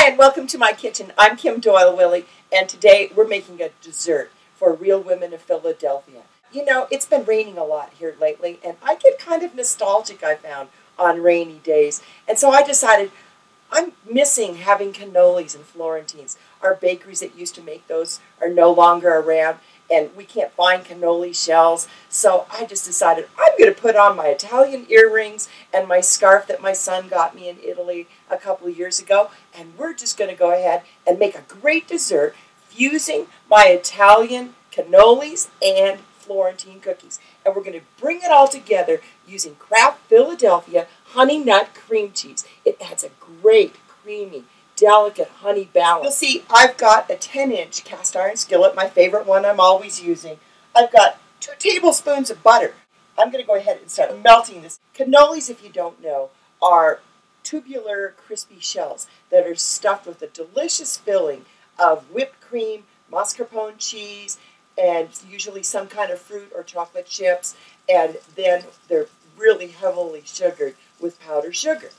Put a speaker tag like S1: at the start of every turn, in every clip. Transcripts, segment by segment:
S1: Hi, and welcome to my kitchen. I'm Kim Doyle, Wille, and today we're making a dessert for real women of Philadelphia. You know, it's been raining a lot here lately, and I get kind of nostalgic, I found, on rainy days. And so I decided I'm missing having cannolis and Florentines. Our bakeries that used to make those are no longer around, and we can't find cannoli shells. So I just decided I'm going to put on my Italian earrings and my scarf that my son got me in Italy a couple of years ago, and we're just going to go ahead and make a great dessert fusing my Italian cannolis and Florentine cookies. And we're going to bring it all together using Kraft Philadelphia honey nut cream cheese. It adds a great, creamy, delicate honey balance. You'll see I've got a 10-inch cast iron skillet, my favorite one I'm always using. I've got 2 tablespoons of butter. I'm going to go ahead and start melting this. Cannolis, if you don't know, are tubular, crispy shells that are stuffed with a delicious filling of whipped cream, mascarpone cheese, and usually some kind of fruit or chocolate chips, and then they're really heavily sugared with powdered sugar.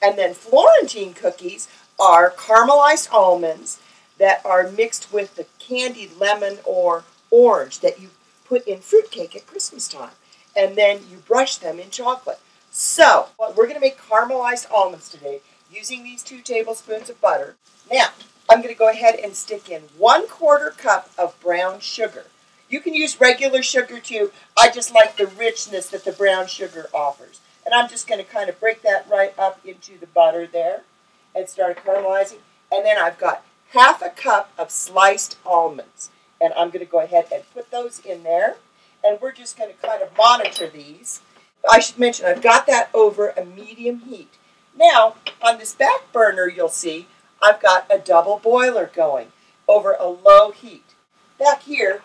S1: And then Florentine cookies are caramelized almonds that are mixed with the candied lemon or orange that you put in fruitcake at Christmas time. And then you brush them in chocolate. So, we're going to make caramelized almonds today using these 2 tablespoons of butter. Now, I'm going to go ahead and stick in 1/4 cup of brown sugar. You can use regular sugar too. I just like the richness that the brown sugar offers. And I'm just going to kind of break that right up into the butter there and start caramelizing. And then I've got 1/2 cup of sliced almonds. And I'm going to go ahead and put those in there. And we're just going to kind of monitor these. I should mention I've got that over a medium heat. Now, on this back burner, you'll see I've got a double boiler going over a low heat. Back here,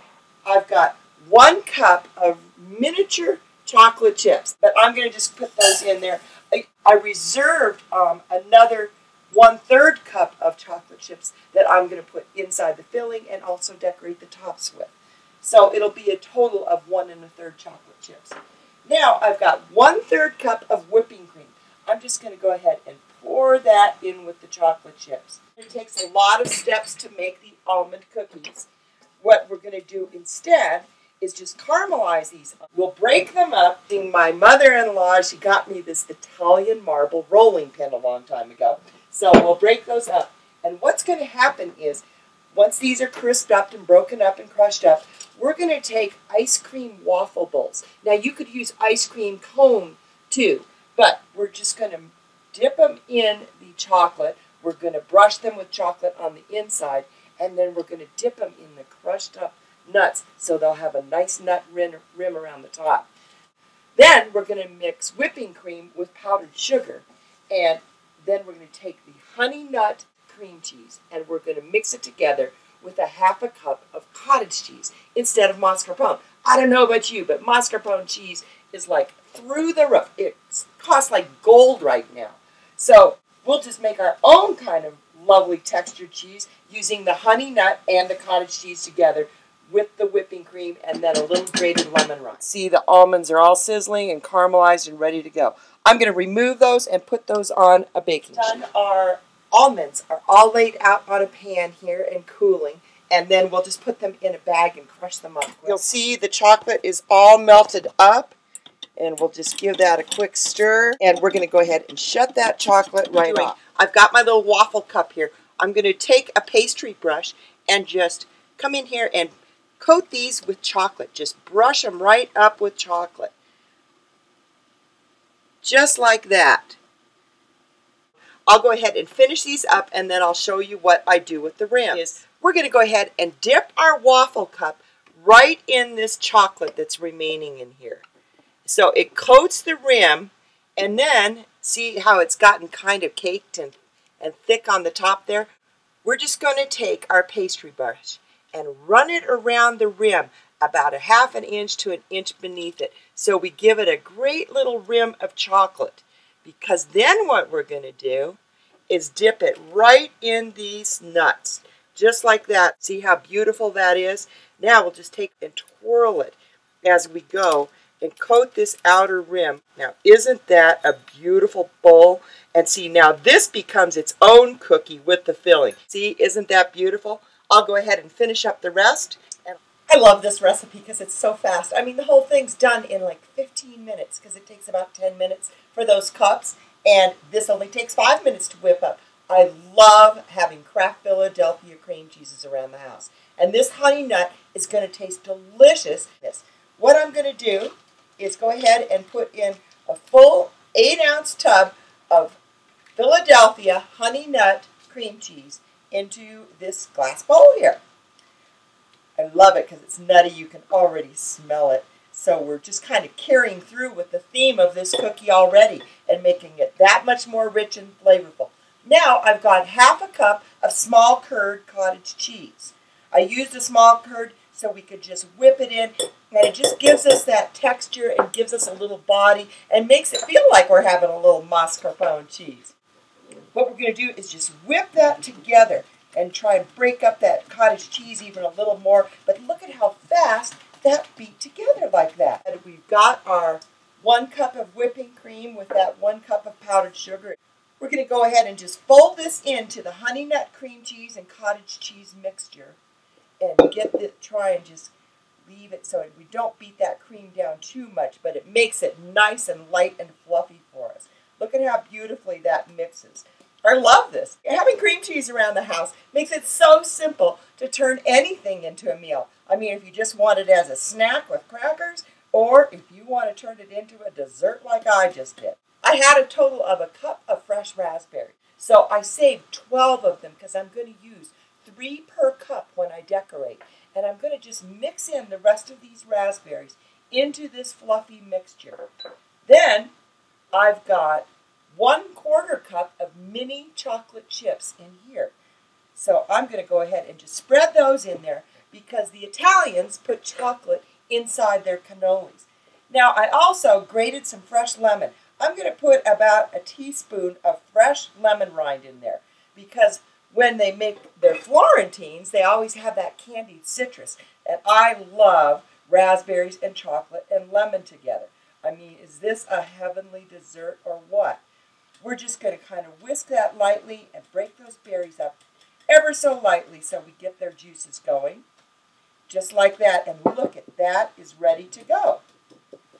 S1: I've got 1 cup of miniature chocolate chips, but I'm going to just put those in there. I reserved another 1/3 cup of chocolate chips that I'm going to put inside the filling and also decorate the tops with. So it'll be a total of 1 1/3 chocolate chips. Now I've got 1/3 cup of whipping cream. I'm just going to go ahead and pour that in with the chocolate chips. It takes a lot of steps to make the almond cookies. What we're going to do instead is just caramelize these. We'll break them up. My mother-in-law, she got me this Italian marble rolling pin a long time ago. So we'll break those up. And what's going to happen is, once these are crisped up and broken up and crushed up, we're going to take ice cream waffle bowls. Now you could use ice cream cone too, but we're just going to dip them in the chocolate. We're going to brush them with chocolate on the inside, and then we're going to dip them in the crushed up nuts so they'll have a nice nut rim around the top. Then we're going to mix whipping cream with powdered sugar, and then we're going to take the honey nut cream cheese and we're going to mix it together with 1/2 cup of cottage cheese instead of mascarpone. I don't know about you, but mascarpone cheese is like through the roof. It costs like gold right now. So we'll just make our own kind of lovely textured cheese using the honey nut and the cottage cheese together with the whipping cream and then a little grated lemon rind. See, the almonds are all sizzling and caramelized and ready to go. I'm going to remove those and put those on a baking sheet. Our almonds are all laid out on a pan here and cooling, and then we'll just put them in a bag and crush them up. You'll see the chocolate is all melted up, and we'll just give that a quick stir, and we're going to go ahead and shut that chocolate right off. I've got my little waffle cup here. I'm going to take a pastry brush and just come in here and coat these with chocolate. Just brush them right up with chocolate. Just like that. I'll go ahead and finish these up, and then I'll show you what I do with the rim. We're going to go ahead and dip our waffle cup right in this chocolate that's remaining in here. So it coats the rim, and then see how it's gotten kind of caked and thick on the top there? We're just going to take our pastry brush and run it around the rim about 1/2 inch to 1 inch beneath it. So we give it a great little rim of chocolate. Because then what we're going to do is dip it right in these nuts. Just like that. See how beautiful that is? Now we'll just take and twirl it as we go and coat this outer rim. Now, isn't that a beautiful bowl? And see, now this becomes its own cookie with the filling. See, isn't that beautiful? I'll go ahead and finish up the rest. And I love this recipe because it's so fast. I mean, the whole thing's done in like 15 minutes because it takes about 10 minutes for those cups. And this only takes 5 minutes to whip up. I love having Kraft Philadelphia cream cheeses around the house. And this honey nut is going to taste delicious. What I'm going to do is go ahead and put in a full 8-ounce tub of Philadelphia honey nut cream cheese into this glass bowl here. I love it because it's nutty. You can already smell it. So we're just kind of carrying through with the theme of this cookie already and making it that much more rich and flavorful. Now I've got half a cup of small curd cottage cheese. I used a small curd so we could just whip it in, and it just gives us that texture and gives us a little body and makes it feel like we're having a little mascarpone cheese. What we're going to do is just whip that together and try and break up that cottage cheese even a little more, but look at how fast that beat together like that. And we've got our 1 cup of whipping cream with that 1 cup of powdered sugar. We're going to go ahead and just fold this into the honey nut cream cheese and cottage cheese mixture and try and just leave it so we don't beat that cream down too much, but it makes it nice and light and fluffy for us. Look at how beautifully that mixes. I love this. Having cream cheese around the house makes it so simple to turn anything into a meal. I mean, if you just want it as a snack with crackers, or if you want to turn it into a dessert like I just did. I had a total of a cup of fresh raspberries. So I saved 12 of them because I'm going to use 3 per cup when I decorate. And I'm going to just mix in the rest of these raspberries into this fluffy mixture. Then I've got 1/4 cup of mini chocolate chips in here. So I'm going to go ahead and just spread those in there because the Italians put chocolate inside their cannolis. Now I also grated some fresh lemon. I'm going to put about a teaspoon of fresh lemon rind in there because when they make their Florentines, they always have that candied citrus. And I love raspberries and chocolate and lemon together. I mean, is this a heavenly dessert or what? We're just going to kind of whisk that lightly and break those berries up ever so lightly so we get their juices going. Just like that. And look at that is ready to go.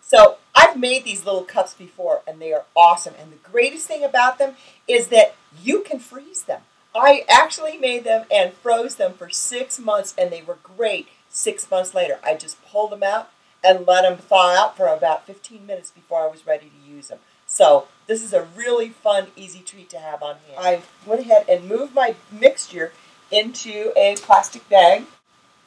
S1: So I've made these little cups before and they are awesome. And the greatest thing about them is that you can freeze them. I actually made them and froze them for 6 months and they were great 6 months later. I just pulled them out and let them thaw out for about 15 minutes before I was ready to use them. So this is a really fun, easy treat to have on hand. I went ahead and moved my mixture into a plastic bag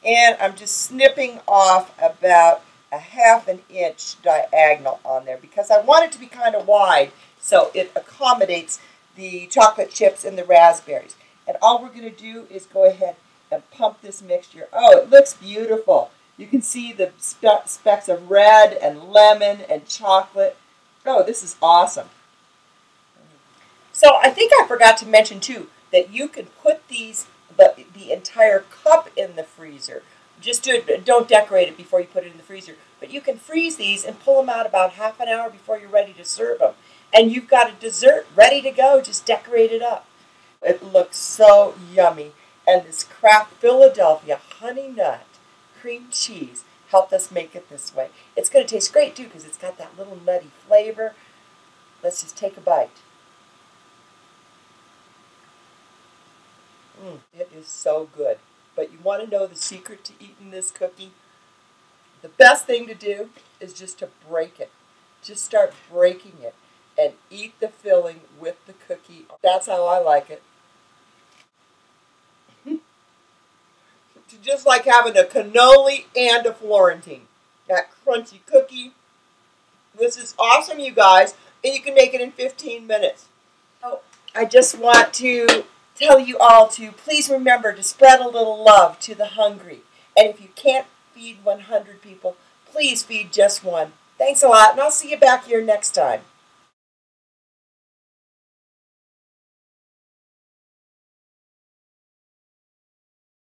S1: and I'm just snipping off about a 1/2 inch diagonal on there because I want it to be kind of wide so it accommodates the chocolate chips and the raspberries. And all we're going to do is go ahead and pump this mixture. Oh, it looks beautiful. You can see the specks of red and lemon and chocolate. Oh, this is awesome. So I think I forgot to mention too that you can put the entire cup in the freezer. Just don't decorate it before you put it in the freezer. But you can freeze these and pull them out about 1/2 hour before you're ready to serve them. And you've got a dessert ready to go. Just decorate it up. It looks so yummy. And this Kraft Philadelphia honey nut cream cheese helped us make it this way. It's going to taste great too because it's got that little nutty flavor. Let's just take a bite. It is so good. But you want to know the secret to eating this cookie? The best thing to do is just to break it. Just start breaking it and eat the filling with the cookie. That's how I like it. It's just like having a cannoli and a Florentine. That crunchy cookie. This is awesome, you guys. And you can make it in 15 minutes. Oh, I just want to tell you all to please remember to spread a little love to the hungry. And if you can't feed 100 people, please feed just one. Thanks a lot, and I'll see you back here next time.